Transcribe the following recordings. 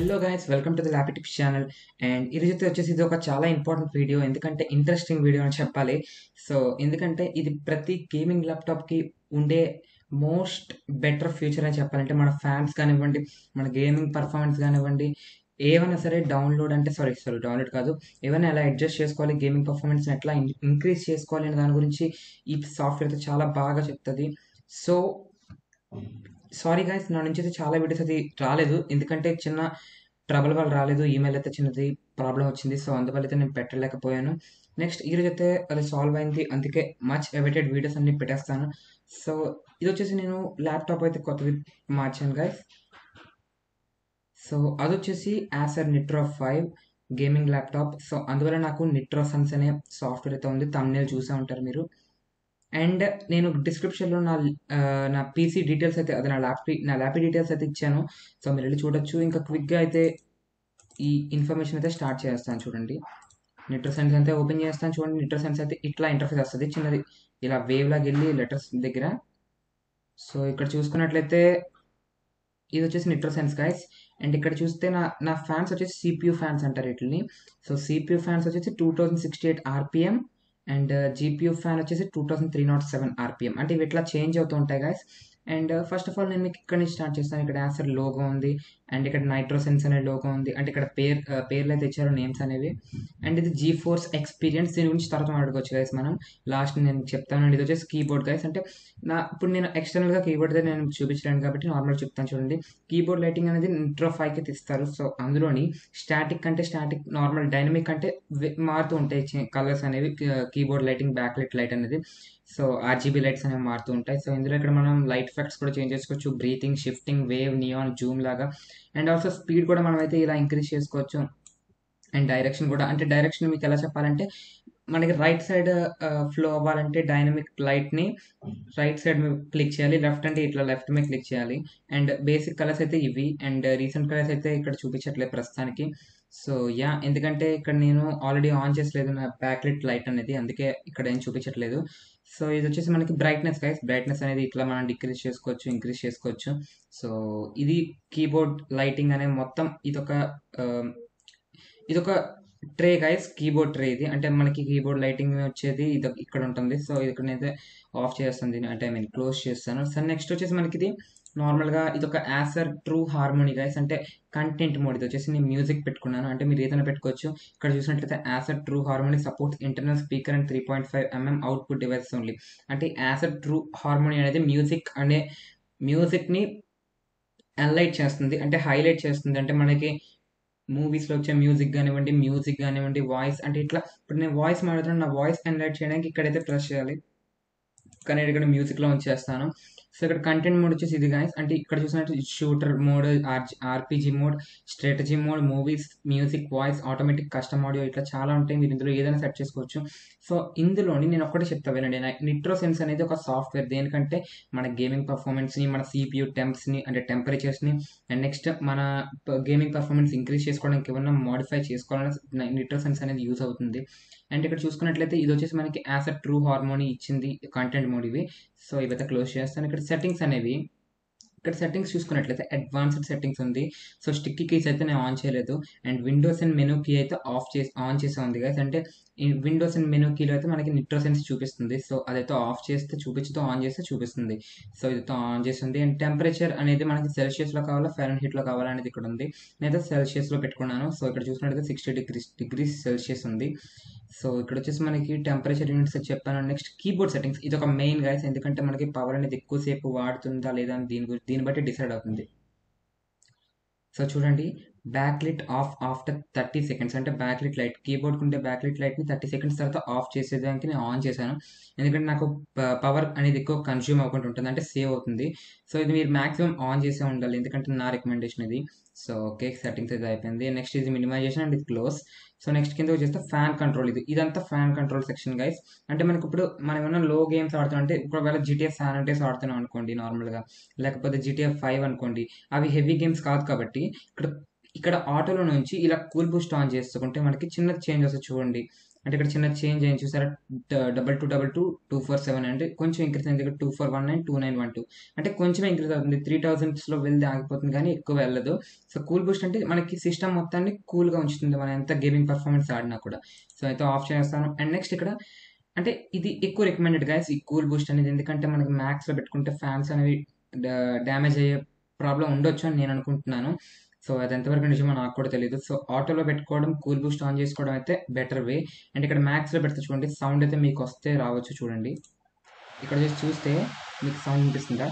Hello guys, welcome to the lappy tips channel. And ఈరోజు వచ్చేసి ఇది ఒక చాలా ఇంపార్టెంట్ వీడియో, ఎందుకంటే ఇంట్రెస్టింగ్ వీడియో అని చెప్పాలి. సో ఎందుకంటే ఇది ప్రతి గేమింగ్ ల్యాప్టాప్కి ఉండే మోస్ట్ బెటర్ ఫ్యూచర్ అని చెప్పాలంటే, మన ఫ్యాన్స్ కానివ్వండి, మన గేమింగ్ పర్ఫార్మెన్స్ కానివ్వండి, ఏమైనా సరే డౌన్లోడ్ అంటే సారీ డౌన్లోడ్ కాదు, ఏమైనా ఎలా అడ్జస్ట్ చేసుకోవాలి, గేమింగ్ పర్ఫార్మెన్స్ని ఎట్లా ఇంక్రీజ్ చేసుకోవాలి అనే దాని గురించి ఈ సాఫ్ట్వేర్ అయితే చాలా బాగా చెప్తుంది. సో సారీ గైస్, నా నుంచి అయితే చాలా వీడియోస్ అది రాలేదు, ఎందుకంటే చిన్న ట్రబుల్ వల్ల రాలేదు. ఈమెయిల్ అయితే చిన్నది ప్రాబ్లం వచ్చింది, సో అందువల్ల అయితే నేను పెట్టలేకపోయాను. నెక్స్ట్ ఈరోజు అయితే అది సాల్వ్ అయింది, అందుకే మచ్ అవైటెడ్ వీడియోస్ అన్ని పెట్టేస్తాను. సో ఇది వచ్చేసి నేను ల్యాప్టాప్ అయితే కొత్తది మార్చాను గైస్. సో అది వచ్చేసి Acer Nitro 5 gaming laptop. So అందువల్ల నాకు నిట్రో సన్స్ అనే సాఫ్ట్వేర్ అయితే ఉంది, thumbnail చూసే ఉంటారు మీరు. అండ్ నేను డిస్క్రిప్షన్లో నా పీసీ డీటెయిల్స్ అయితే, అది నా ల్యాపీ డీటెయిల్స్ అయితే ఇచ్చాను. సో మీరు వెళ్ళి చూడొచ్చు. ఇంకా క్విక్గా అయితే ఈ ఇన్ఫర్మేషన్ అయితే స్టార్ట్ చేస్తాను. చూడండి, నిట్రో సెన్స్ అయితే ఓపెన్ చేస్తాను. చూడండి, నిట్రో సెన్స్ అయితే ఇట్లా ఇంటర్ఫేస్ వస్తుంది, చిన్నది ఇలా వేవ్ లాగా వెళ్ళి లెటర్స్ దగ్గర. సో ఇక్కడ చూసుకున్నట్లయితే ఇది వచ్చేసి నిట్రో సెన్స్ గైస్. అండ్ ఇక్కడ చూస్తే నా ఫ్యాన్స్ వచ్చేసి సిపియూ ఫ్యాన్స్ అంటారు వీటిని. సో సిపియూ ఫ్యాన్స్ వచ్చేసి 2068 ఆర్పిఎం అండ్ జీపీయూ ఫ్యాన్ వచ్చేసి 2307 ఆర్పిఎం. అంటే ఇవి ఇట్లా చేంజ్ అవుతూ ఉంటాయి guys. And first of all నేను మీకు ఇక్కడ నుంచి స్టార్ట్ చేస్తాను. ఇక్కడ యాసర్ లోగో ఉంది, అండ్ ఇక్కడ నైట్రోసెన్స్ అనే లోగో ఉంది. అంటే ఇక్కడ పేర్లు అయితే ఇచ్చారు, నేమ్స్ అనేవి. అండ్ ఇది జీ ఫోర్స్ ఎక్స్పీరియన్స్, దీని గురించి తర్వాత మాట్లాడుకోవచ్చు గైస్ మనం. లాస్ట్ నేను చెప్తాను. అండ్ ఇది వచ్చేసి కీబోర్డ్ గైస్. అంటే ఇప్పుడు నేను ఎక్స్టర్నల్గా కీబోర్డ్ అయితే నేను చూపించలేను కాబట్టి నార్మల్ చెప్తాను. చూడండి, కీబోర్డ్ లైటింగ్ అనేది నిట్రో 5 కి ఇస్తారు. సో అందులోని స్టాటిక్ అంటే స్టాటిక్, నార్మల్ డైనమిక్ అంటే మారుతూ ఉంటాయి కలర్స్ అనేవి. Keyboard lighting, back light light అనేది, సో ఆర్జీబీ లైట్స్ అనేవి మారుతూ ఉంటాయి. సో ఇందులో ఇక్కడ మనం లైట్ ఎఫెక్ట్స్ కూడా చేంజ్ చేసుకోవచ్చు, breathing, shifting, wave, neon, Zoom లాగా. అండ్ ఆల్సో స్పీడ్ కూడా మనం అయితే ఇలా ఇంక్రీజ్ చేసుకోవచ్చు. అండ్ డైరెక్షన్ కూడా, అంటే డైరెక్షన్ మీకు ఎలా చెప్పాలంటే, మనకి రైట్ సైడ్ ఫ్లో అవ్వాలంటే డైనమిక్ లైట్ని రైట్ సైడ్ మీద క్లిక్ చేయాలి, లెఫ్ట్ అంటే ఇట్లా లెఫ్ట్ మీద క్లిక్ చేయాలి. అండ్ బేసిక్ కలర్స్ అయితే ఇవి, అండ్ రీసెంట్ కలర్స్ అయితే ఇక్కడ చూపించట్లేదు ప్రస్తుతానికి. సో ఎందుకంటే ఇక్కడ నేను ఆల్రెడీ ఆన్ చేసలేదు నా బ్యాక్లైట్ లైట్ అనేది, అందుకే ఇక్కడ ఏం చూపించట్లేదు. సో ఇది వచ్చేసి మనకి బ్రైట్నెస్ గైస్. బ్రైట్నెస్ అనేది ఇట్లా మనం డిక్రీజ్ చేసుకోవచ్చు, ఇంక్రీజ్ చేసుకోవచ్చు. సో ఇది కీబోర్డ్ లైటింగ్ అనే మొత్తం ఇదొక ట్రే గైస్, కీబోర్డ్ ట్రే ఇది. అంటే మనకి కీబోర్డ్ లైటింగ్ వచ్చేది ఇది ఇక్కడ ఉంటుంది. సో ఇది ఇక్కడ నేనైతే ఆఫ్ చేస్తాను దీన్ని, అంటే క్లోజ్ చేస్తాను. సో నెక్స్ట్ వచ్చేసి మనకి ఇది నార్మల్గా ఇది ఒక యాసర్ ట్రూ హార్మోనీ గైస్, అంటే కంటెంట్ మోడ్. ఇది వచ్చేసి నేను మ్యూజిక్ పెట్టుకున్నాను, అంటే మీరు ఏదైనా పెట్టుకోవచ్చు. ఇక్కడ చూసినట్లయితే Acer True harmony supports internal speaker and 3.5 mm output devices only. అంటే యాసర్ ట్రూ హార్మోనీ అనేది మ్యూజిక్ని ఎన్లైట్ చేస్తుంది, అంటే హైలైట్ చేస్తుంది. అంటే మనకి మూవీస్లో వచ్చే మ్యూజిక్ కానివ్వండి, వాయిస్, అంటే ఇట్లా ఇప్పుడు నేను వాయిస్ మాట్లాడుతున్నాను, నా వాయిస్ ఎన్లైట్ చేయడానికి ఇక్కడైతే ప్రెస్ చేయాలి, కానీ ఇక్కడ మ్యూజిక్లో ఉంచేస్తాను. సో ఇక్కడ కంటెంట్ మోడ్ వచ్చేసి ఇది గైస్. అంటే ఇక్కడ చూసినట్టు shooter mode, RPG mode, strategy mode, movies, music, voice, automatic, custom audio, ఇట్లా చాలా ఉంటాయి. మీరు ఇందులో ఏదైనా సెట్ చేసుకోవచ్చు. సో ఇందులోని నేను ఒక్కటే చెప్తా వినండి, నిట్రో సెన్స్ అనేది ఒక సాఫ్ట్వేర్ దేనికంటే మన గేమింగ్ పర్ఫార్మెన్స్ని, మన సిపియూ టెంప్స్ని అంటే టెంపరేచర్స్ని, అండ్ నెక్స్ట్ మన గేమింగ్ పర్ఫార్మెన్స్ ఇంక్రీజ్ చేసుకోవడానికి ఏమన్నా మోడిఫై చేసుకోవాలని నిట్రో సెన్స్ అనేది యూజ్ అవుతుంది. అండ్ ఇక్కడ చూసుకున్నట్లయితే ఇది వచ్చేసి మనకి యాసర్ ట్రూ హార్మోనీ ఇచ్చింది కంటెంట్ మోడ్ ఇవి. సో ఇవైతే క్లోజ్ చేస్తాను. ఇక్కడ సెట్టింగ్స్ అనేవి, ఇక్కడ సెట్టింగ్స్ చూసుకున్నట్లయితే అడ్వాన్స్డ్ సెట్టింగ్స్ ఉంది. సో స్టిక్కీ కీస్ అయితే నేను ఆన్ చేయలేదు. And windows and menu key అయితే ఆన్ చేసే ఉంది గైస్. అంటే విండోస్ అండ్ మెనూ కీలో అయితే మనకి నిట్రో సెన్స్ చూపిస్తుంది. సో అదైతే ఆఫ్ చేస్తే చూపించుతూ, ఆన్ చేస్తే చూపిస్తుంది. సో ఇదైతే ఆన్ చేస్తుంది. అండ్ టెంపరేచర్ అనేది మనకి సెల్సియస్లో కావాలా, ఫారెన్హీట్లో కావాలా అనేది ఇక్కడ ఉంది. నేనైతే సెల్సియస్లో పెట్టుకున్నాను. సో ఇక్కడ చూసినట్లయితే 60 డిగ్రీస్ సెల్సియస్ ఉంది. సో ఇక్కడ వచ్చేసి మనకి టెంపరేచర్ యూనిట్స్ చెప్పాను. నెక్స్ట్ కీబోర్డ్ సెట్టింగ్స్, ఇది ఒక మెయిన్ గైస్, ఎందుకంటే మనకి పవర్ అనేది ఎక్కువసేపు వాడుతుందా లేదా అని దీన్ని బట్టి డిసైడ్ అవుతుంది. సో చూడండి, బ్యాక్లిట్ ఆఫ్ ఆఫ్టర్ 30 seconds, అంటే బ్యాక్లిట్ లైట్, కీబోర్డ్కి ఉండే బ్యాక్లిట్ లైట్ని 30 seconds తర్వాత ఆఫ్ చేసేదానికి నేను ఆన్ చేశాను, ఎందుకంటే నాకు పవర్ అనేది ఎక్కువ కన్జ్యూమ్ అవ్వకుండా ఉంటుంది, అంటే సేవ్ అవుతుంది. సో ఇది మీరు మాక్సిమం ఆన్ చేసే ఉండాలి, ఎందుకంటే నా రికమెండేషన్ ఇది. సో ఓకే, సెట్టింగ్స్ అయితే అయిపోయింది. నెక్స్ట్ ఇది మినిమైజేషన్ అండ్ ఇది క్లోజ్. సో నెక్స్ట్ కింద వచ్చేస్తే ఫ్యాన్ కంట్రోల్. ఇదంతా ఫ్యాన్ కంట్రోల్ సెక్షన్ గైస్. అంటే మనకి ఇప్పుడు మనం ఏమైనా లో గేమ్స్ ఆడుతున్నాం అంటే, ఒకవేళ జీటీఎఫ్ ఫ్యాన్ అంటే ఆడుతున్నాం అనుకోండి నార్మల్గా, లేకపోతే జీటీఎఫ్ 5 అనుకోండి, అవి హెవీ గేమ్స్ కాదు కాబట్టి ఇక్కడ ఆటోలో నుంచి ఇలా కూల్ బూస్ట్ ఆన్ చేసుకుంటే మనకి చిన్న చేంజ్ వస్తుంది చూడండి. అంటే ఇక్కడ చిన్న చేంజ్ అయింది చూసారా, 2222 247 అంటే కొంచెం ఇంక్రీజ్ అయింది. ఇక్కడ 2419 2912 అంటే కొంచెం ఇంక్రీజ్ అవుతుంది. 3000లో వెళ్ళి ఆగిపోతుంది కానీ ఎక్కువ వెళ్ళదు. సో కూల్ బూస్ట్ అంటే మనకి సిస్టమ్ మొత్తాన్ని కూల్గా ఉంచుతుంది మనం ఎంత గేమింగ్ పర్ఫార్మెన్స్ ఆడినా కూడా. సో అయితే ఆఫ్ చేస్తాను. అండ్ నెక్స్ట్ ఇక్కడ అంటే ఇది ఎక్కువ రికమెండెడ్ గైస్ ఈ కూల్ బూస్ట్ అనేది, ఎందుకంటే మనకి మ్యాక్స్లో పెట్టుకుంటే ఫ్యాన్స్ అనేవి డ్యామేజ్ అయ్యే ప్రాబ్లం ఉండొచ్చు అని నేను అనుకుంటున్నాను. సో అది ఎంతవరకు నిజమో నాకు కూడా తెలియదు. సో ఆటోలో పెట్టుకోవడం, కూల్ బూస్ట్ ఆన్ చేసుకోవడం అయితే బెటర్ వే. అండ్ ఇక్కడ మ్యాక్స్లో పెడితే చూడండి సౌండ్ అయితే మీకు వస్తే రావచ్చు చూడండి. ఇక్కడ చూస్తే మీకు సౌండ్ వినిపిస్తుందా?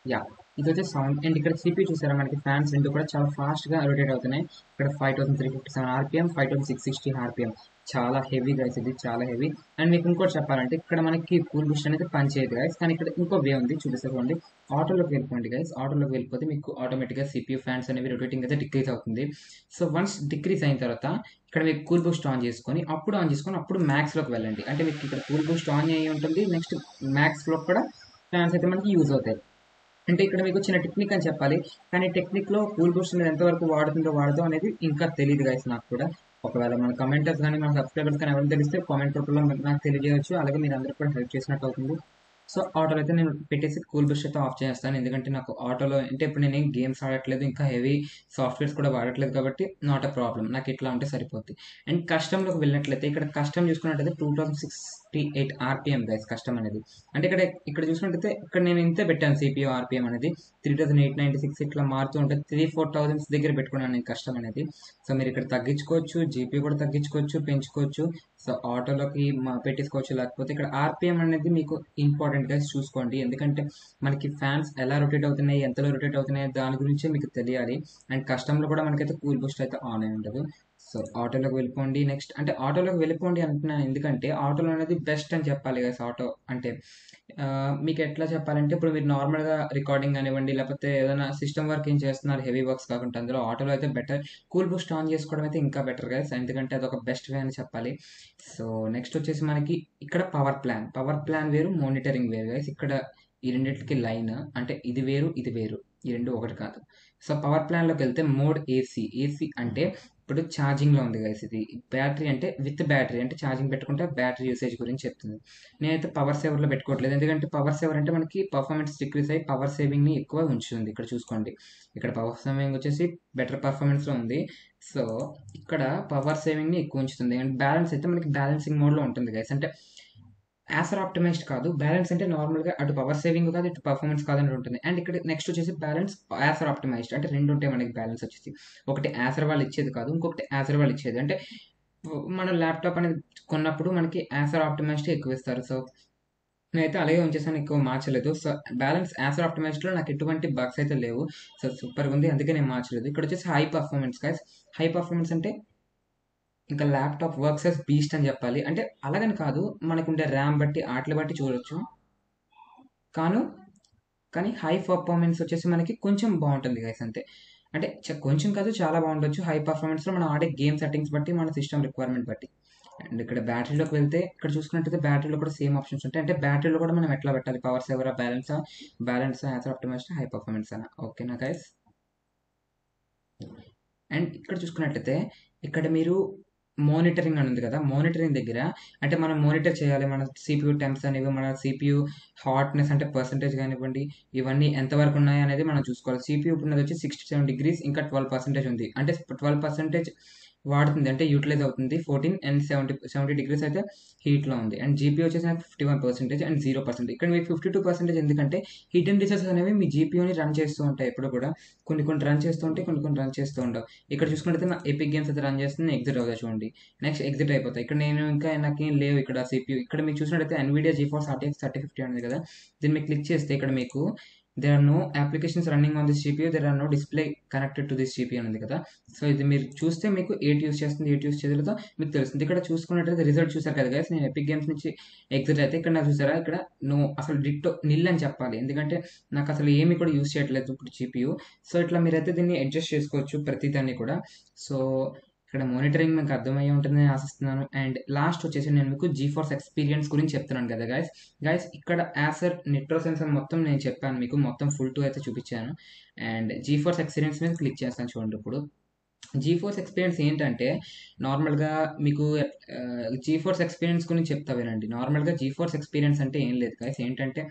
యా, ఇది వచ్చే సౌండ్. అండ్ ఇక్కడ సిపి చూసారా, మనకి ఫ్యాన్స్ రెండు కూడా చాలా ఫాస్ట్గా రొటేట్ అవుతున్నాయి. ఇక్కడ 5357 ఆర్పిఎం, 5660 ఆర్పిఎం, చాలా హెవీ గైస్, ఇది చాలా హెవీ. అండ్ మీకు ఇంకోటి చెప్పాలంటే ఇక్కడ మనకి కూల్ బూస్ట్ అనేది పనిచేయదు గైస్, కానీ ఇక్కడ ఇంకో వే ఉంది చూపిస్తాకోండి. ఆటోలోకి వెళ్ళిపోండి గైస్. ఆటోలోకి వెళ్ళిపోతే మీకు ఆటోమేటిక్గా సిపియూ ఫ్యాన్స్ అనేవి రొటేటింగ్ అయితే డిక్రీజ్ అవుతుంది. సో వన్స్ డిక్రీజ్ అయిన తర్వాత ఇక్కడ మీకు కూల్ బూస్ట్ ఆన్ చేసుకొని అప్పుడు మ్యాక్స్లోకి వెళ్ళండి. అంటే మీకు ఇక్కడ కూల్ బూస్ట్ ఆన్ అయ్యి ఉంటుంది, నెక్స్ట్ మ్యాక్స్లో కూడా ఫ్యాన్స్ అయితే మనకి యూజ్ అవుతాయి. అంటే ఇక్కడ మీకు చిన్న టెక్నిక్ అని చెప్పాలి, కానీ టెక్నిక్లో కూల్ బూస్ట్ అనేది ఎంతవరకు వాడదో అనేది ఇంకా తెలియదు గైస్ నాకు కూడా. ఒకవేళ మన కమెంటర్స్ కానీ మన సబ్స్క్రైబర్స్ కానీ ఎవరు తెలిస్తే కామెంట్ రూపంలో నాకు తెలియజేయచ్చు. అలాగే మీరు అందరూ కూడా హెల్ప్ చేసినట్టు అవుతుంది. సో ఆటోలో అయితే నేను పెట్టేసి కూల్ బూస్ట్ అయితే ఆఫ్ చేస్తాను, ఎందుకంటే నాకు ఆటోలో అంటే ఇప్పుడు నేను ఏం గేమ్స్ ఆడట్లేదు, ఇంకా హెవీ సాఫ్ట్వేర్స్ కూడా వాడట్లేదు కాబట్టి నాట్ అ ప్రాబ్లం, నాకు ఇట్లా ఉంటే సరిపోద్ది. అండ్ కస్టమ్లోకి వెళ్ళినట్లయితే ఇక్కడ కస్టమ్ చూసుకున్నట్లయితే 2068 ఆర్పిఎం గైస్ కస్టమ్ అనేది. అంటే ఇక్కడ చూసుకున్నట్లయితే ఇక్కడ నేను ఇంతే పెట్టాను సిపియూ ఆర్పిఎం అనేది 3896 ఇట్లా మారుతూ ఉంటుంది. 3-4 దగ్గర పెట్టుకున్నాను నేను కస్టమ్ అనేది. సో మీరు ఇక్కడ తగ్గించుకోవచ్చు, జీపీ కూడా తగ్గించుకోవచ్చు, పెంచుకోవచ్చు. సో ఆటోలోకి పెట్టేసుకోవచ్చు, లేకపోతే ఇక్కడ ఆర్పిఎం అనేది మీకు ఇంపార్టెంట్ గా చూసుకోండి, ఎందుకంటే మనకి ఫ్యాన్స్ ఎలా రొటేట్ అవుతున్నాయి, ఎంతలో రొటేట్ అవుతున్నాయి దాని గురించి మీకు తెలియాలి. అండ్ కస్టమ్లో కూడా మనకైతే కూల్ బూస్ట్ అయితే ఆన్ అయి ఉండదు. సో ఆటోలోకి వెళ్ళిపోండి. నెక్స్ట్ అంటే ఆటోలోకి వెళ్ళిపోండి అంటున్నాను, ఎందుకంటే ఆటోలో అనేది బెస్ట్ అని చెప్పాలి కదా. ఆటో అంటే మీకు ఎట్లా చెప్పాలంటే ఇప్పుడు మీరు నార్మల్గా రికార్డింగ్ కానివ్వండి, లేకపోతే ఏదైనా సిస్టమ్ వర్క్ ఏం చేస్తున్నారు హెవీ వర్క్స్ కాకుండా, అందులో ఆటోలో అయితే బెటర్. కూల్ బూస్ట్ ఆన్ చేసుకోవడం అయితే ఇంకా బెటర్ గా, ఎందుకంటే అది ఒక బెస్ట్ వే అని చెప్పాలి. సో నెక్స్ట్ వచ్చేసి మనకి ఇక్కడ పవర్ ప్లాన్ వేరు, మానిటరింగ్ వేరు గైస్. ఇక్కడ ఈ రెండింటికి లైన్ అంటే ఇది వేరు ఇది వేరు, ఈ రెండు ఒకటి కాదు. సో పవర్ ప్లాన్లోకి వెళ్తే మోడ్ ఏసీ అంటే ఇప్పుడు ఛార్జింగ్లో ఉంది గైస్. ఇది బ్యాటరీ అంటే విత్ బ్యాటరీ అంటే ఛార్జింగ్ పెట్టుకుంటే బ్యాటరీ యూసేజ్ గురించి చెప్తుంది. నేనైతే పవర్ సేవర్లో పెట్టుకోవట్లేదు, ఎందుకంటే పవర్ సేవర్ అంటే మనకి పర్ఫార్మెన్స్ డిక్రీజ్ అయ్యి పవర్ సేవింగ్ని ఎక్కువ ఉంచుతుంది. ఇక్కడ చూసుకోండి, ఇక్కడ పవర్ సేవింగ్ వచ్చేసి బెటర్ పర్ఫార్మెన్స్లో ఉంది. సో ఇక్కడ పవర్ సేవింగ్ని ఎక్కువ ఉంచుతుంది. అండ్ బ్యాలెన్స్ అయితే మనకి బ్యాలెన్సింగ్ మోడ్లో ఉంటుంది గైస్. అంటే యాసర్ ఆప్టిమైజ్డ్ కాదు, బ్యాలెన్స్ అంటే నార్మల్గా అటు పవర్ సేవింగ్ కాదు ఇటు పర్ఫార్మెన్స్ కాదని ఉంటుంది. అండ్ ఇక్కడ నెక్స్ట్ వచ్చేసి బ్యాలెన్స్ యాసర్ ఆప్టిమైజ్డ్ అంటే రెండు ఉంటాయి మనకి. బ్యాలెన్స్ వచ్చేసి ఒకటి యాసర్ వాళ్ళు ఇచ్చేది కాదు, ఇంకొకటి యాసర్ వాళ్ళు ఇచ్చేది. అంటే మన ల్యాప్టాప్ అనేది కొన్నప్పుడు మనకి యాసర్ ఆప్టిమైజ్డ్ ఎక్కువ ఇస్తారు. సో నేనైతే అలాగే ఉంచేసాను, ఎక్కువ మార్చలేదు. సో బ్యాలెన్స్ యాసర్ ఆప్టిమైజ్డ్లో నాకు ఎటువంటి బగ్స్ అయితే లేవు. సో సూపర్గా ఉంది, అందుకే నేను మార్చలేదు. ఇక్కడ వచ్చేసి high performance guys. High performance అంటే ఇంకా ల్యాప్టాప్ వర్క్స్ యాజ్ బీస్ట్ అని చెప్పాలి. అంటే అలాగని కాదు, మనకుండే ర్యామ్ బట్టి ఆటలు బట్టి చూడొచ్చు. కాను కానీ హై పర్ఫార్మెన్స్ వచ్చేసి మనకి కొంచెం బాగుంటుంది గైస్ అంతే. అంటే కొంచెం కాదు చాలా బాగుండొచ్చు హై పర్ఫార్మెన్స్లో మనం ఆడే గేమ్ సెట్టింగ్స్ బట్టి, మన సిస్టమ్ రిక్వైర్మెంట్ బట్టి. అండ్ ఇక్కడ బ్యాటరీలోకి వెళ్తే ఇక్కడ చూసుకున్నట్టయితే బ్యాటరీలో కూడా సేమ్ ఆప్షన్స్ ఉంటాయి. అంటే బ్యాటరీలో కూడా మనం ఎట్లా పెట్టాలి, పవర్ సేవరా, బ్యాలెన్స్ యాసర్ ఆప్టిమైజ్డ్, హై పర్ఫార్మెన్స్ అన్న. ఓకేనా గైస్? అండ్ ఇక్కడ చూసుకున్నట్లయితే ఇక్కడ మీరు మానిటరింగ్ అని ఉంది కదా, మానిటరింగ్ దగ్గర అంటే మనం మానిటర్ చేయాలి మన సిపియూ టెంప్స్ అనేవి, మన సిపియూ హాట్నెస్ అంటే పర్సంటేజ్ కానివ్వండి, ఇవన్నీ ఎంతవరకు ఉన్నాయి అనేది మనం చూసుకోవాలి. సిపియూ ఉన్నది వచ్చి 67 degrees, ఇంకా 12% ఉంది. అంటే 12% వాడుతుంది, అంటే యూటిలైజ్ అవుతుంది. 14 and 70 degrees అయితే హీట్లో ఉంది. అండ్ జీపీ వచ్చేసి నాకు 51% అండ్ 0%. ఇక్కడ మీకు 52% ఎందుకంటే హిడెన్ రిసోర్సెస్ అనేవి మీ జీపీయూని రన్ చేస్తూ ఉంటాయి ఎప్పుడు కూడా. కొన్ని రన్ చేస్తూ ఉంటాయి, కొన్ని రన్ చేస్తూ ఉండవు. ఇక్కడ చూసుకుంటే నా ఎపిక్ గేమ్స్ అయితే రన్ చేస్తుంది, ఎగ్జిట్ అవుతాయి చూడండి. నెక్స్ట్ ఎగ్జిట్ అయిపోతాయి. ఇక్కడ నేను ఇంకా నాకేం లేవు ఇక్కడ సిపియూ. ఇక్కడ మీకు చూసినట్టయితే NVIDIA GeForce RTX 3050 ఉంది కదా, దీన్ని మీకు క్లిక్ చేస్తే ఇక్కడ మీకు there are no applications running on this GPU, there are no display connected to this GPU ఉంది కదా. సో ఇది మీరు చూస్తే మీకు ఏటి యూస్ చేస్తుంది ఏటి యూస్ చేయలేదో మీకు తెలుస్తుంది. ఇక్కడ చూసుకున్నట్లయితే రిజల్ట్ చూసారు కదా గైస్, నేను ఎపిక్ గేమ్స్ నుంచి ఎగ్జిట్ అయితే ఇక్కడ నాకు చూసారా, ఇక్కడ అసలు డిట్టో నిల్ అని చెప్పాలి, ఎందుకంటే నాకు అసలు ఏమి కూడా యూస్ చేయట్లేదు ఇప్పుడు GPU. సో ఇట్లా మీరైతే దీన్ని అడ్జస్ట్ చేసుకోవచ్చు ప్రతిదాన్ని కూడా. సో ఇక్కడ మానిటరింగ్ మీకు అర్థమయ్యే ఉంటుందని ఆశిస్తున్నాను. అండ్ లాస్ట్ వచ్చేసి నేను మీకు జీఫోర్స్ ఎక్స్పీరియన్స్ గురించి చెప్తున్నాను కదా గైస్ ఇక్కడ యాసర్ నిట్రో సెన్సార్ మొత్తం నేను చెప్పాను మీకు, మొత్తం ఫుల్ 2 అయితే చూపించాను. అండ్ జీఫోర్స్ ఎక్స్పీరియన్స్ మీద క్లిక్ చేస్తాను చూడండి. ఇప్పుడు జీఫోర్స్ ఎక్స్పీరియన్స్ ఏంటంటే నార్మల్‌గా మీకు జీఫోర్స్ ఎక్స్పీరియన్స్ గురించి చెప్తా వినండి. నార్మల్‌గా జీఫోర్స్ ఎక్స్పీరియన్స్ అంటే ఏం లేదు గైస్. ఏంటంటే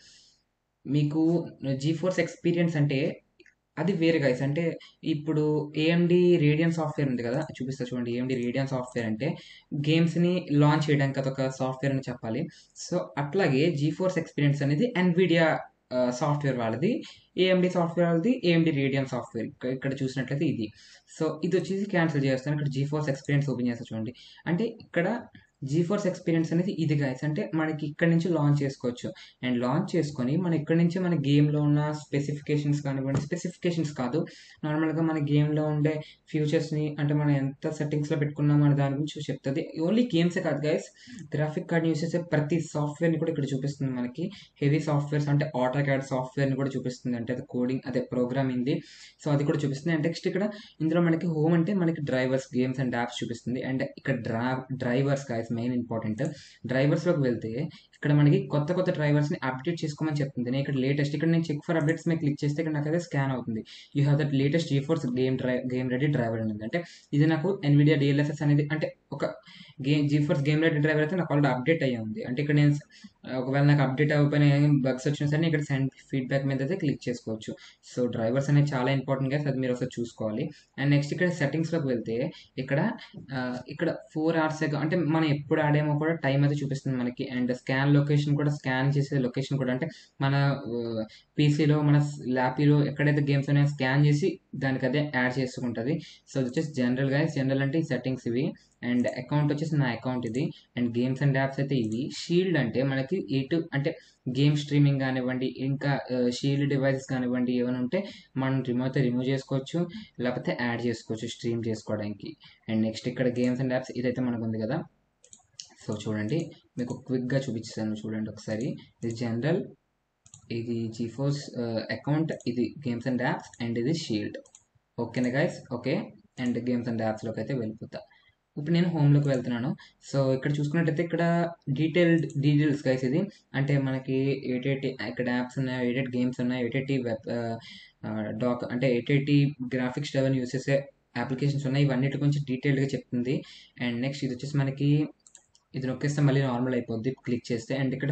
మీకు జీఫోర్స్ ఎక్స్పీరియన్స్ అంటే అది వేరే గైస్. అంటే ఇప్పుడు ఏఎండీ రేడియన్ సాఫ్ట్‌వేర్ ఉంది కదా! చూపిస్తా చూడండి. ఏఎండీ రేడియన్ సాఫ్ట్‌వేర్ అంటే గేమ్స్‌ని లాంచ్ చేయడానికి అదొక సాఫ్ట్‌వేర్ అని చెప్పాలి. సో, అట్లాగే జీఫోర్స్ ఎక్స్పీరియన్స్ అనేది ఎన్విడియా సాఫ్ట్‌వేర్ వాళ్ళది. ఏఎండీ సాఫ్ట్‌వేర్ వాళ్ళది ఏఎండీ రేడియన్ సాఫ్ట్‌వేర్. ఇక్కడ చూసినట్లయితే ఇది. సో, ఇదొచ్చేసి క్యాన్సిల్ చేస్తాను. ఇక్కడ జీఫోర్స్ ఎక్స్పీరియన్స్ ఓపెన్ చేస్తా చూడండి. అంటే ఇక్కడ జీఫోర్స్ ఎక్స్పీరియన్స్ అనేది ఇది గైస్. అంటే మనకి ఇక్కడి నుంచి లాంచ్ చేసుకోవచ్చు. అండ్ లాంచ్ చేసుకొని మన ఇక్కడి నుంచి మన గేమ్‌లో ఉన్న స్పెసిఫికేషన్స్ కానివ్వండి, స్పెసిఫికేషన్స్ కాదు. నార్మల్‌గా మన గేమ్‌లో ఉండే ఫ్యూచర్స్‌ని అంటే మనం ఎంత సెట్టింగ్స్‌లో పెట్టుకున్నాం అనే దాని గురించి చెప్తది. ఓన్లీ గేమ్సే కాదు గైస్. గ్రాఫిక్ కార్డ్‌ని యూజ్ చేసే ప్రతి సాఫ్ట్‌వేర్‌ని కూడా ఇక్కడ చూపిస్తుంది మనకి. హెవీ సాఫ్ట్‌వేర్స్ అంటే ఆటోకాడ్ సాఫ్ట్‌వేర్‌ని కూడా చూపిస్తుంది. అంటే అది కోడింగ్ అదే ప్రోగ్రామింగ్‌ది. సో, అది కూడా చూపిస్తుంది. అండ్ నెక్స్ట్ ఇక్కడ ఇందులో మనకి హోమ్ అంటే మనకి డ్రైవర్స్, గేమ్స్ అండ్ యాప్స్ చూపిస్తుంది. అండ్ ఇక్కడ డ్రైవర్స్ గైస్ మెయిన్ ఇంపార్టెంట్. డ్రైవర్స్‌లోకి వెళ్తే ఇక్కడ మనకి కొత్త కొత్త డ్రైవర్స్‌ని అప్డేట్ చేసుకోమని చెప్తుంది. నేను ఇక్కడ లేటెస్ట్ ఇక్కడ నేను చెక్ ఫర్ అప్డేట్స్ మీద క్లిక్ చేస్తే ఇక్కడ నాకైతే స్కాన్ అవుతుంది. You have that latest GeForce game ready driver అని ఉంది. అంటే ఇది నాకు ఎన్విడియా డిఎల్ఎస్ఎస్ అనేది అంటే ఒక జీఫోర్స్ గేమ్ రెడీ డ్రైవర్ అయితే నాకు ఆల్రెడీ అప్డేట్ అయ్యి ఉంది. అంటే ఇక్కడ నేను ఒకవేళ నాకు అప్డేట్ అవ్వకపోయినా బగ్స్ వచ్చినా సరే నేను ఇక్కడ సెండ్ ఫీడ్‌బ్యాక్ మీద అయితే క్లిక్ చేసుకోవచ్చు. సో, డ్రైవర్స్ అనేవి చాలా ఇంపార్టెంట్ గైస్. అది మీరు ఒకసారి చూసుకోవాలి. అండ్ నెక్స్ట్ ఇక్కడ సెట్టింగ్స్‌లోకి వెళ్తే ఇక్కడ ఇక్కడ 4 అవర్స్ ఎగో అంటే మనం ఎప్పుడు ఆడామో కూడా టైం అయితే చూపిస్తుంది మనకి. అండ్ స్కాన్ లొకేషన్ కూడా స్కాన్ చేసే లొకేషన్ కూడా అంటే మన పీసీలో మన ల్యాపీలో ఎక్కడైతే గేమ్స్ ఉన్నాయో స్కాన్ చేసి దానికి అదే యాడ్ చేసుకుంటది. సో, ఇది వచ్చేసి జనరల్ గైస్. జనరల్ అంటే ఈ సెట్టింగ్స్ ఇవి. అండ్ అకౌంట్ వచ్చేసి నా అకౌంట్ ఇది. అండ్ గేమ్స్ అండ్ యాప్స్ అయితే ఇవి. షీల్డ్ అంటే మనకి అంటే గేమ్ స్ట్రీమింగ్ కానివ్వండి, ఇంకా షీల్డ్ డివైసెస్ కానివ్వండి ఏమైనా ఉంటే మనం రిమూవ్ చేసుకోవచ్చు. లేకపోతే యాడ్ చేసుకోవచ్చు స్ట్రీమ్ చేసుకోవడానికి. అండ్ నెక్స్ట్ ఇక్కడ గేమ్స్ అండ్ యాప్స్ ఇదైతే మనకు ఉంది కదా! సో, చూడండి మీకు క్విక్‌గా చూపిస్తాను చూడండి ఒకసారి. ఇది జనరల్, ఇది జీఫోర్స్ అకౌంట్, ఇది గేమ్స్ అండ్ యాప్స్ అండ్ ఇది షీల్డ్. ఓకేనా guys? Okay. And games and యాప్స్‌లోకి అయితే వెళ్ళిపోతా. ఇప్పుడు నేను హోమ్‌లోకి వెళ్తున్నాను. సో, ఇక్కడ చూసుకున్నట్టయితే ఇక్కడ డీటెయిల్స్ గైస్ ఇది. అంటే మనకి ఏటేటి ఇక్కడ యాప్స్ ఉన్నాయో, ఏటేటి గేమ్స్ ఉన్నాయో, ఏటేటి అంటే ఏటేటి గ్రాఫిక్స్ డ్రైవర్‌ని యూజ్ చేసే అప్లికేషన్స్ ఉన్నాయి. ఇవన్నిటి గురించి డీటెయిల్డ్‌గా చెప్తుంది. అండ్ నెక్స్ట్ ఇదొచ్చేసి మనకి ఇది నొక్కేస్తే మళ్ళీ నార్మల్ అయిపోద్ది క్లిక్ చేస్తే. అండ్ ఇక్కడ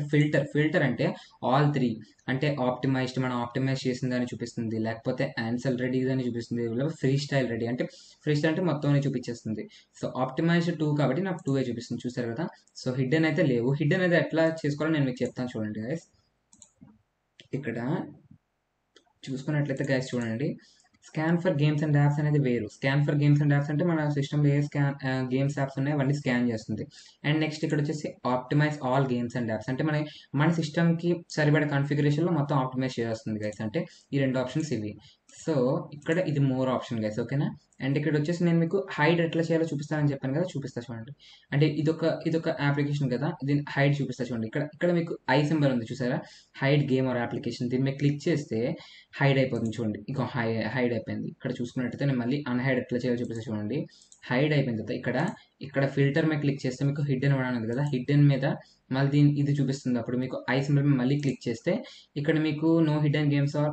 ఫిల్టర్ అంటే ఆల్ 3 అంటే ఆప్టిమైజ్డ్ మనం ఆప్టిమైజ్ చేసిందని చూపిస్తుంది. లేకపోతే ఆన్సర్ రెడీది అని చూపిస్తుంది. లేకపోతే ఫ్రీ స్టైల్ రెడీ అంటే ఫ్రీ స్టైల్ అంటే మొత్తం అని చూపించేస్తుంది. సో, ఆప్టిమైజ్డ్ 2 కాబట్టి నాకు 2 చూపిస్తుంది. చూసారు కదా! సో, హిడ్డెన్ అయితే లేవు. హిడ్డెన్ అయితే ఎట్లా చేసుకోవాలో నేను మీకు చెప్తాను చూడండి గైస్. ఇక్కడ చూసుకున్నట్లయితే గైస్ చూడండి. Scan for games and apps అనేది వేరు. Scan for games and apps అంటే మన సిస్టమ్‌లో ఏ గేమ్స్, యాప్స్ ఉన్నాయో అవన్నీ స్కాన్ చేస్తుంది. అండ్ నెక్స్ట్ ఇక్కడ వచ్చేసి optimise all games and apps అంటే మన సిస్టమ్‌కి సరిపడే కాన్ఫిగరేషన్‌లో మొత్తం ఆప్టిమైజ్ చేస్తుంది గైస్. అంటే ఈ 2 ఆప్షన్స్ ఇవి. సో, ఇక్కడ ఇది మోర్ ఆప్షన్ గైస్. ఓకేనా? అండ్ ఇక్కడ వచ్చేసి నేను మీకు హైడ్ ఎట్లా చేయాలో చూపిస్తానని చెప్పాను కదా! చూపిస్తా చూడండి. అంటే ఇదొక అప్లికేషన్ కదా! దీన్ని హైడ్ చూపిస్తా చూడండి. ఇక్కడ మీకు ఐ సింబల్ ఉంది చూసారా? హైడ్ గేమ్ ఆర్ అప్లికేషన్ దీని మీద క్లిక్ చేస్తే హైడ్ అయిపోతుంది చూడండి. ఇంకో హైడ్ అయిపోయింది. ఇక్కడ చూసుకున్నట్టయితే నేను మళ్ళీ అన్‌హైడ్ ఎట్లా చేయాలో చూపిస్తా చూడండి. హైడ్ అయిపోయిన తర్వాత ఇక్కడ ఫిల్టర్ మీద క్లిక్ చేస్తే మీకు హిడ్డెన్ అని ఉంది కదా! హిడ్డెన్ మీద మళ్ళీ ఇది చూపిస్తుంది. అప్పుడు మీకు ఐ సింబల్ మీద మళ్ళీ క్లిక్ చేస్తే ఇక్కడ మీకు no hidden games or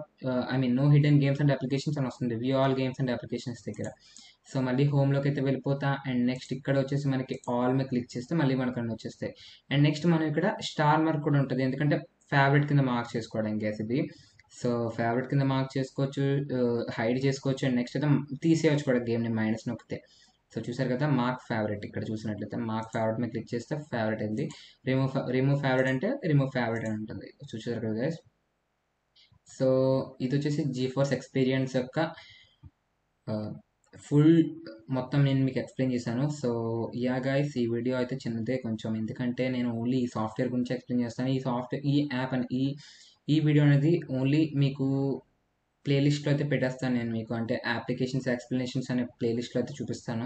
no hidden games and applications అని వస్తుంది. View all games and applications దగ్గర. సో, మళ్ళీ హోమ్‌లోకి అయితే వెళ్ళిపోతా. అండ్ నెక్స్ట్ ఇక్కడ వచ్చేసి మనకి ఆల్ మీద క్లిక్ చేస్తే మళ్ళీ మనకు అన్నీ వచ్చేస్తాయి. అండ్ నెక్స్ట్ మనం ఇక్కడ స్టార్ మార్క్ కూడా ఉంటది. ఎందుకంటే ఫేవరెట్ కింద మార్క్ చేసుకోవడానికి గైస్ ఇది. సో, ఫేవరెట్ కింద మార్క్ చేసుకోవచ్చు. హైడ్ చేసుకోవచ్చు. అండ్ నెక్స్ట్ అయితే తీసేయొచ్చు కూడా గేమ్‌ని మైనస్ నొక్కితే. సో, చూసారు కదా! మార్క్ ఫేవరెట్ ఇక్కడ చూసినట్లయితే మార్క్ ఫేవరెట్ మీద క్లిక్ చేస్తే ఫేవరెట్ అయింది. రిమూవ్ ఫేవరెట్ అంటే రిమూవ్ ఫేవరెట్ అని ఉంటుంది. చూసారు కదా గైస్! సో, ఇదొచ్చేసి జీఫోర్స్ ఎక్స్పీరియన్స్ యొక్క ఫుల్ మొత్తం నేను మీకు ఎక్స్‌ప్లెయిన్ చేశాను. So, yeah! గైస్ ఈ వీడియో అయితే చిన్నదే కొంచెం. ఎందుకంటే నేను ఓన్లీ ఈ సాఫ్ట్‌వేర్ గురించి ఎక్స్‌ప్లెయిన్ చేస్తాను. ఈ యాప్ అని ఈ వీడియో అనేది ఓన్లీ మీకు ప్లేలిస్ట్‌లో అయితే పెట్టేస్తాను నేను మీకు. అంటే అప్లికేషన్స్ ఎక్స్‌ప్లనేషన్స్ అనే ప్లేలిస్ట్‌లో అయితే చూపిస్తాను.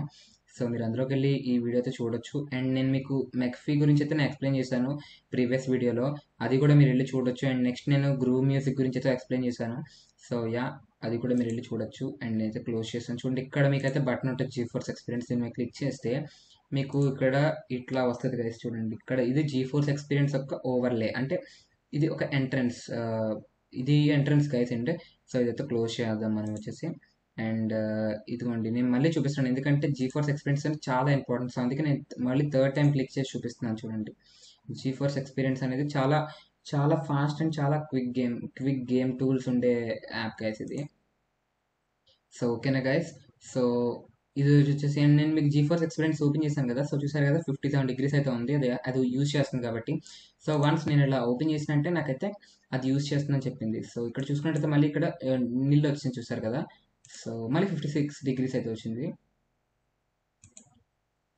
సో, మీరు అందులోకెళ్ళి ఈ వీడియో అయితే చూడొచ్చు. అండ్ నేను మీకు మెక్‌ఫీ గురించి అయితే నేను ఎక్స్‌ప్లెయిన్ చేశాను ప్రీవియస్ వీడియోలో. అది కూడా మీరెళ్లి చూడొచ్చు. అండ్ నెక్స్ట్ నేను గ్రూవ్ మ్యూజిక్ గురించి అయితే ఎక్స్‌ప్లెయిన్ చేశాను. So, yeah! అది కూడా మీరెళ్లి చూడొచ్చు. అండ్ నేనైతే క్లోజ్ చేశాను. చూడండి ఇక్కడ మీకైతే బటన్ ఉంటది జీఫోర్స్ ఎక్స్పీరియన్స్ దీని మీద క్లిక్ చేస్తే మీకు ఇక్కడ ఇట్లా వస్తది గైస్ చూడండి. ఇక్కడ ఇది జీఫోర్స్ ఎక్స్పీరియన్స్ యొక్క ఓవర్‌లే. అంటే ఇది ఒక ఎంట్రన్స్ ఇది ఎంట్రన్స్ గైస్ అంటే సో, ఇదైతే క్లోజ్ చేద్దాం మనం వచ్చేసి. అండ్ ఇదిగోండి నేను మళ్ళీ చూపిస్తాను, ఎందుకంటే జీఫోర్స్ ఎక్స్పీరియన్స్ అనేది చాలా ఇంపార్టెంట్. సో అందుకే నేను మళ్ళీ థర్డ్ టైం క్లిక్ చేసి చూపిస్తున్నాను చూడండి. జీఫోర్స్ ఎక్స్పీరియన్స్ అనేది చాలా చాలా ఫాస్ట్ అండ్ చాలా క్విక్ గేమ్ టూల్స్ ఉండే యాప్ గైస్ ఇది. సో ఓకేనా గైస్. సో ఇది వచ్చేసి నేను మీకు జీఫోర్స్ ఎక్స్పీరియన్స్ ఓపెన్ చేశాను కదా. సో చూసారు కదా 57 degrees అయితే ఉంది, అది యూజ్ చేస్తుంది కాబట్టి. సో వన్స్ నేను ఇలా ఓపెన్ చేసినంటే నాకైతే అది యూజ్ చేస్తుందని చెప్పింది. సో ఇక్కడ చూసుకున్నట్టయితే మళ్ళీ ఇక్కడ నీళ్ళు వచ్చింది చూసారు కదా. సో మళ్ళీ 56 degrees అయితే వచ్చింది.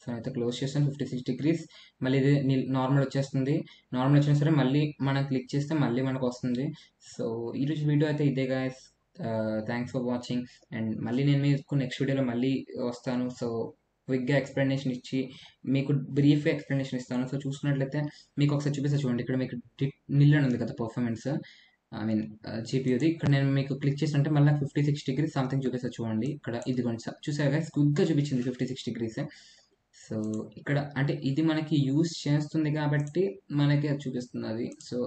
సో అయితే క్లోజ్ చేస్తాను 56 degrees. మళ్ళీ ఇది నార్మల్ వచ్చేస్తుంది. నార్మల్ వచ్చినా సరే మళ్ళీ మనం క్లిక్ చేస్తే మళ్ళీ మనకు వస్తుంది. సో ఈరోజు వీడియో అయితే ఇదే guys. Thanks for watching. And మళ్ళీ నేను మీకు నెక్స్ట్ వీడియోలో మళ్ళీ వస్తాను. సో క్విక్గా ఎక్స్ప్లెనేషన్ ఇచ్చి మీకు బ్రీఫ్గా ఎక్స్ప్లెనేషన్ ఇస్తాను. సో చూసుకున్నట్లయితే మీకు ఒకసారి చూపిస్తా చూడండి. ఇక్కడ మీకు నిల్ ఉంది కదా పర్ఫార్మెన్స్, ఐ మీన్ జీపీయూది. ఇక్కడ నేను మీకు క్లిక్ చేసినట్టే మళ్ళీ 56 degrees సంథింగ్ చూపిస్తా చూడండి. ఇక్కడ ఇదిగోండి చూసారు కదా, క్విక్గా చూపించింది 56 degrees. సో ఇక్కడ అంటే ఇది మనకి యూజ్ చేస్తుంది కాబట్టి మనకి అది చూపిస్తుంది అది. సో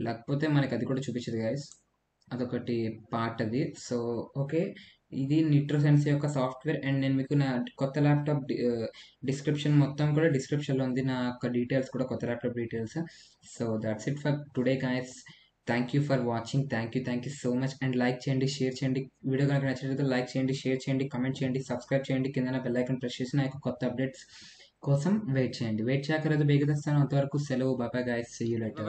లేకపోతే మనకి అది కూడా చూపించదు గైస్, అదొకటి పార్ట్ అది. సో ఓకే, ఇది నిట్రోసెన్స్ యొక్క సాఫ్ట్వేర్. అండ్ నేను మీకు నా కొత్త ల్యాప్టాప్ డిస్క్రిప్షన్ మొత్తం కూడా డిస్క్రిప్షన్లో ఉంది, నా యొక్క డీటెయిల్స్ కూడా, కొత్త laptop details. So that's it for today guys. Thank you for watching. Thank you so much. And like చేయండి, షేర్ చేయండి. వీడియో కనుక నచ్చినట్లయితే లైక్ చేయండి, షేర్ చేయండి, కమెంట్ చేయండి, సబ్స్క్రైబ్ చేయండి. కింద బెల్ ఐకాన్ ప్రెస్ చేసి నా యొక్క కొత్త అప్డేట్స్ కోసం వెయిట్ చేయండి. వెయిట్ చేయకలేదు, బేగ తెస్తాను. అంతవరకు సెలవు. Bye guys, see you later.